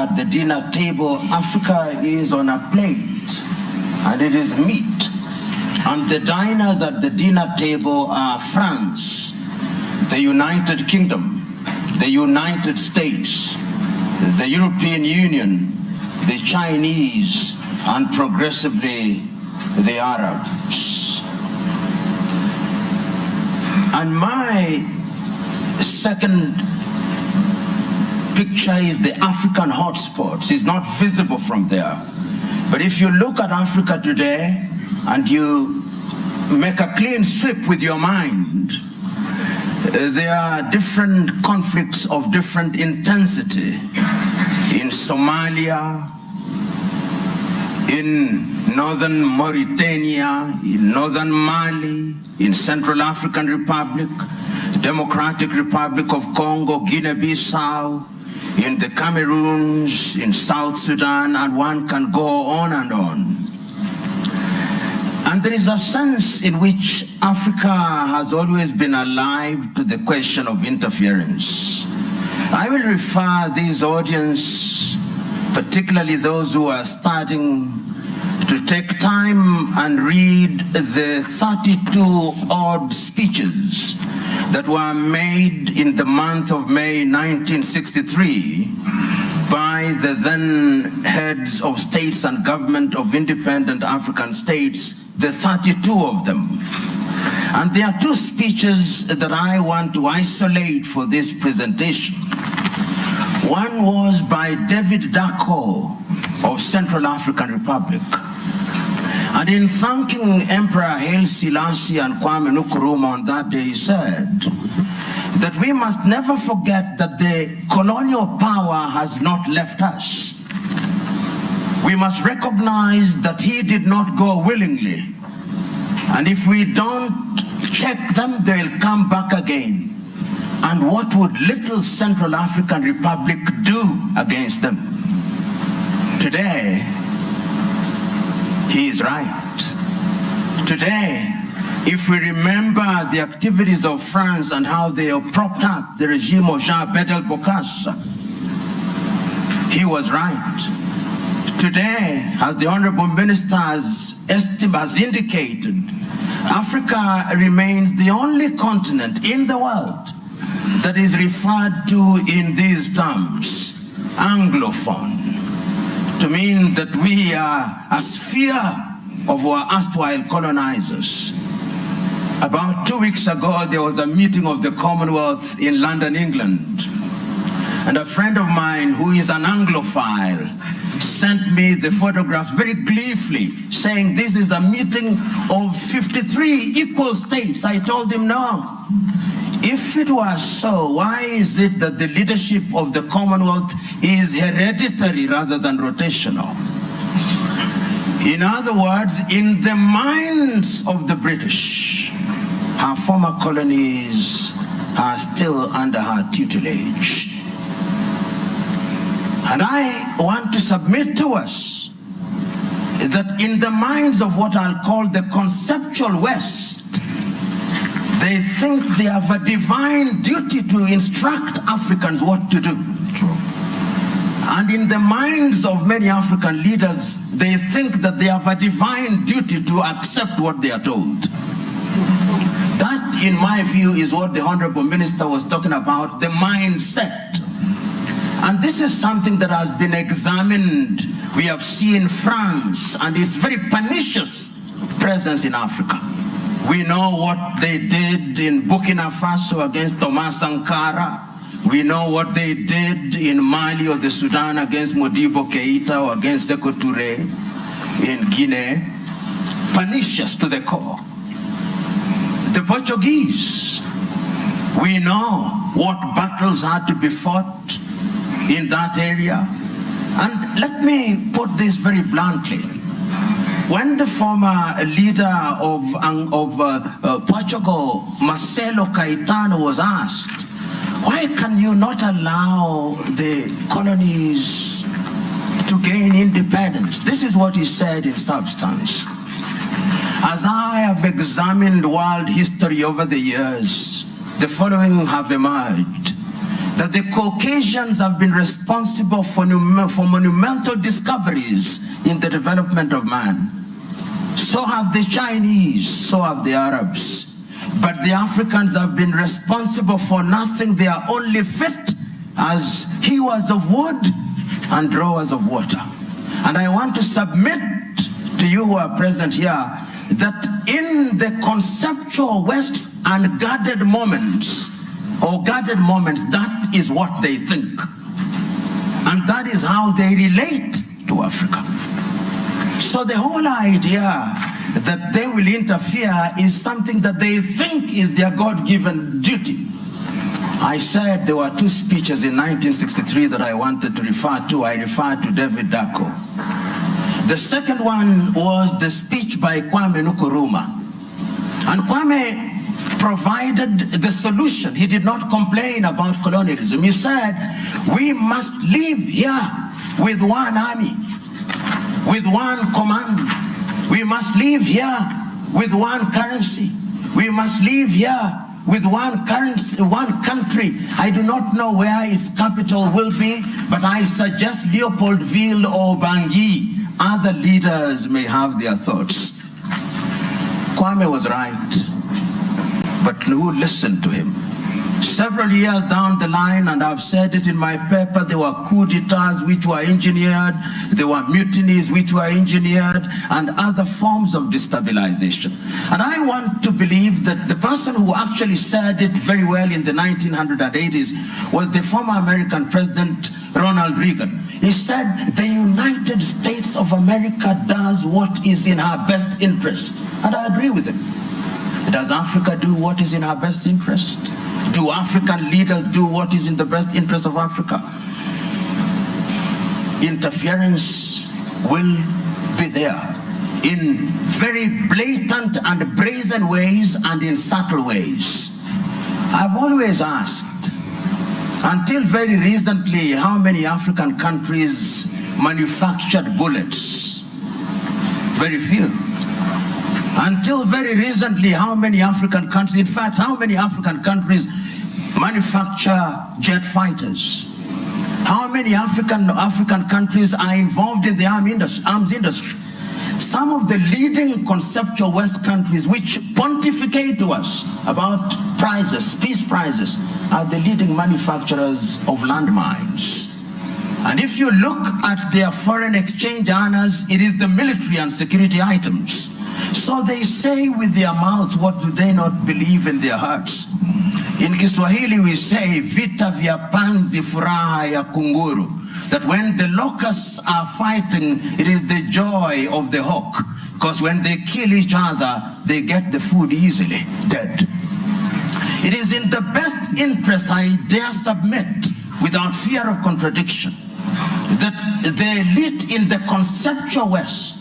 At the dinner table, Africa is on a plate, and it is meat. And the diners at the dinner table are France, the United Kingdom, the United States, the European Union, the Chinese, and progressively the Arabs. And my second picture is the African hotspots. It's not visible from there. But if you look at Africa today and you make a clean sweep with your mind, there are different conflicts of different intensity in Somalia, in northern Mauritania, in northern Mali, in Central African Republic, Democratic Republic of Congo, Guinea-Bissau, in the Cameroons, in South Sudan, and one can go on and on. And there is a sense in which Africa has always been alive to the question of interference. I will refer this audience, particularly those who are starting, to take time and read the 32 odd speeches that were made in the month of May 1963 by the then heads of states and government of independent African states, the 32 of them. And there are two speeches that I want to isolate for this presentation. One was by David Dacko of Central African Republic. And in thanking Emperor Haile Selassie and Kwame Nkrumah on that day, he said that we must never forget that the colonial power has not left us. We must recognize that he did not go willingly. And if we don't check them, they'll come back again. And what would little Central African Republic do against them? Today, he is right. Today, if we remember the activities of France and how they have propped up the regime of Jean Bedel Bokassa, he was right. Today, as the Honorable Minister has indicated, Africa remains the only continent in the world that is referred to in these terms, Anglophone, to mean that we are a sphere of our erstwhile colonizers. About 2 weeks ago, there was a meeting of the Commonwealth in London, England. And a friend of mine who is an Anglophile sent me the photographs very gleefully, saying this is a meeting of 53 equal states. I told him, no. If it was so, why is it that the leadership of the Commonwealth is hereditary rather than rotational? In other words, in the minds of the British, her former colonies are still under her tutelage. And I want to submit to us that in the minds of what I'll call the conceptual West, they think they have a divine duty to instruct Africans what to do. And in the minds of many African leaders, they think that they have a divine duty to accept what they are told. That, in my view, is what the Honorable Minister was talking about, the mindset. And this is something that has been examined. We have seen France and its very pernicious presence in Africa. We know what they did in Burkina Faso against Thomas Sankara. We know what they did in Mali or the Sudan against Modibo Keita or against Sékou Touré in Guinea. Pernicious to the core. The Portuguese, we know what battles had to be fought in that area. And let me put this very bluntly. When the former leader of Portugal, Marcelo Caetano, was asked, why can you not allow the colonies to gain independence? This is what he said in substance. As I have examined world history over the years, the following have emerged. that the Caucasians have been responsible for monumental discoveries in the development of man. So have the Chinese, so have the Arabs. But the Africans have been responsible for nothing. They are only fit as hewers of wood and drawers of water. And I want to submit to you who are present here that in the conceptual West's unguarded moments, or guarded moments, that is what they think. And that is how they relate to Africa. So the whole idea that they will interfere is something that they think is their God-given duty. I said there were two speeches in 1963 that I wanted to refer to. I referred to David Dako. The second one was the speech by Kwame Nkrumah. And Kwame provided the solution. He did not complain about colonialism. He said, we must live here with one army, with one command. We must live here with one currency. We must live here with one currency, one country. I do not know where its capital will be, but I suggest Leopoldville or Bangui. Other leaders may have their thoughts. Kwame was right, but who listened to him? Several years down the line, and I've said it in my paper, there were coup d'etats which were engineered, there were mutinies which were engineered, and other forms of destabilization. And I want to believe that the person who actually said it very well in the 1980s was the former American President Ronald Reagan. He said, the United States of America does what is in her best interest. And I agree with him. Does Africa do what is in her best interest? Do African leaders do what is in the best interest of Africa? Interference will be there in very blatant and brazen ways and in subtle ways. I've always asked, until very recently, how many African countries manufactured bullets? Very few. Until very recently, how many African countries, in fact, how many African countries manufacture jet fighters? How many African countries are involved in the arms industry? Some of the leading conceptual West countries which pontificate to us about prizes, peace prizes, are the leading manufacturers of landmines. And if you look at their foreign exchange earners, it is the military and security items. So they say with their mouths, what do they not believe in their hearts? In Kiswahili we say, vita vya panzi furaha ya kunguru. That when the locusts are fighting, it is the joy of the hawk. Because when they kill each other, they get the food easily, dead. It is in the best interest, I dare submit, without fear of contradiction, that the elite in the conceptual West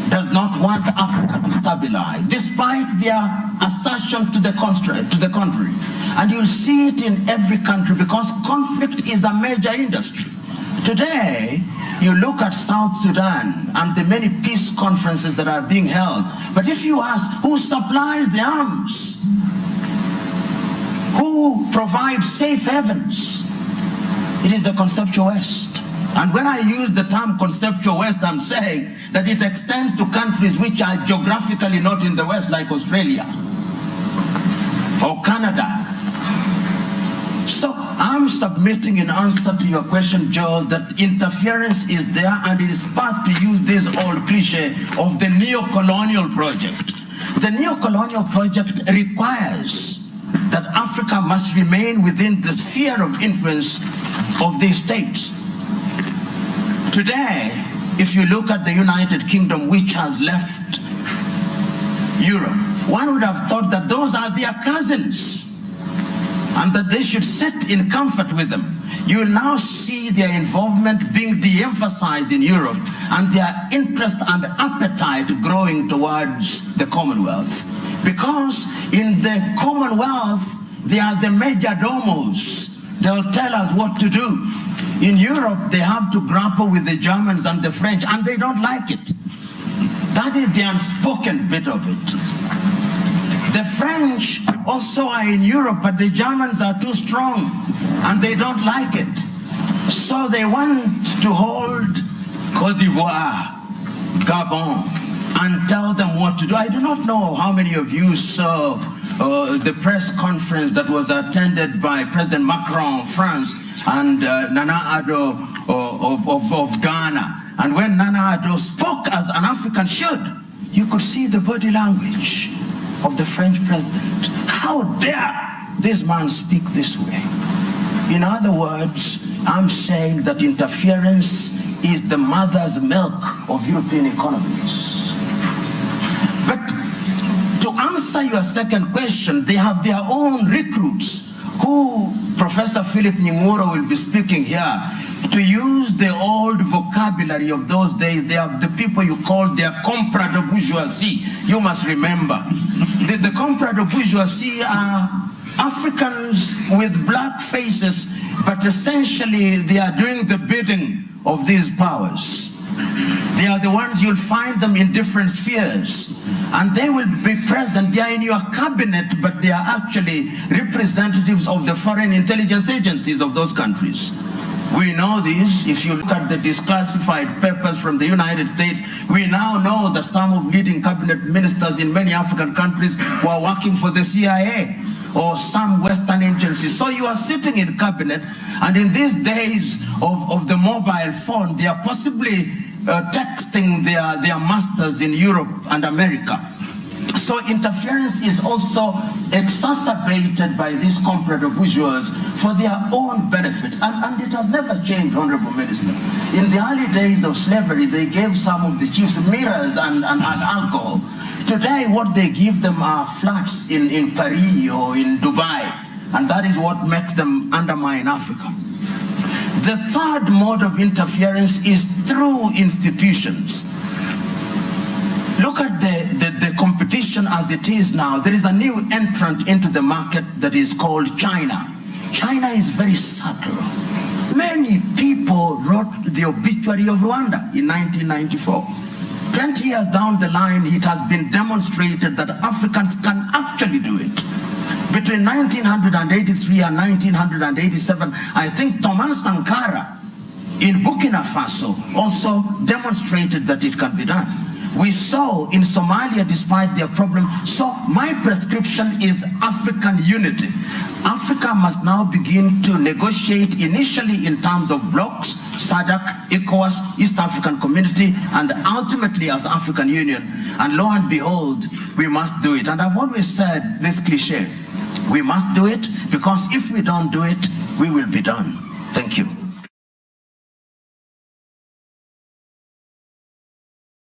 does not want Africa to stabilize, despite their assertion to the contrary. And you see it in every country because conflict is a major industry. Today, you look at South Sudan and the many peace conferences that are being held, but if you ask who supplies the arms, who provides safe havens, it is the conceptual West. And when I use the term conceptual West, I'm saying that it extends to countries which are geographically not in the West, like Australia or Canada. So I'm submitting in answer to your question, Joel, that interference is there, and it is part, to use this old cliche, of the neo-colonial project. The neo-colonial project requires that Africa must remain within the sphere of influence of these states. Today, if you look at the United Kingdom, which has left Europe, one would have thought that those are their cousins and that they should sit in comfort with them. You will now see their involvement being de-emphasized in Europe and their interest and appetite growing towards the Commonwealth. Because in the Commonwealth, they are the major domos. They'll tell us what to do. In Europe, they have to grapple with the Germans and the French, and they don't like it. That is the unspoken bit of it. The French also are in Europe, but the Germans are too strong. and they don't like it. So they want to hold Côte d'Ivoire, Gabon, and tell them what to do. I do not know how many of you saw the press conference that was attended by President Macron of France and Nana Addo of Ghana. And when Nana Addo spoke as an African should, you could see the body language of the French president. How dare this man speak this way? In other words, I'm saying that interference is the mother's milk of European economies. But to answer your second question, they have their own recruits who Professor Philip Nying'oro will be speaking here. To use the old vocabulary of those days, they have the people you call their comprador bourgeoisie. You must remember. The comprador bourgeoisie are Africans with black faces, but essentially they are doing the bidding of these powers. They are the ones you'll find them in different spheres, and they will be present. They are in your cabinet, but they are actually representatives of the foreign intelligence agencies of those countries. We know this. If you look at the declassified papers from the United States, we now know that some of leading cabinet ministers in many African countries were working for the CIA or some Western agencies. So you are sitting in cabinet, and in these days of the mobile phone, they are possibly texting their masters in Europe and America. So interference is also exacerbated by these comprador bourgeois for their own benefits. And it has never changed, Honorable Minister. In the early days of slavery, they gave some of the chiefs mirrors and alcohol. Today, what they give them are flats in Paris or in Dubai. And that is what makes them undermine Africa. The third mode of interference is through institutions. Look at the competition as it is now. There is a new entrant into the market that is called China. China is very subtle. Many people wrote the obituary of Rwanda in 1994. 20 years down the line, it has been demonstrated that Africans can actually do it. Between 1983 and 1987, I think Thomas Sankara in Burkina Faso also demonstrated that it can be done. We saw in Somalia, despite their problem. So my prescription is African unity. Africa must now begin to negotiate initially in terms of blocks, SADC, ECOWAS, East African Community, and ultimately as African Union. And lo and behold, we must do it. And I've always said this cliche, we must do it, because if we don't do it, we will be done.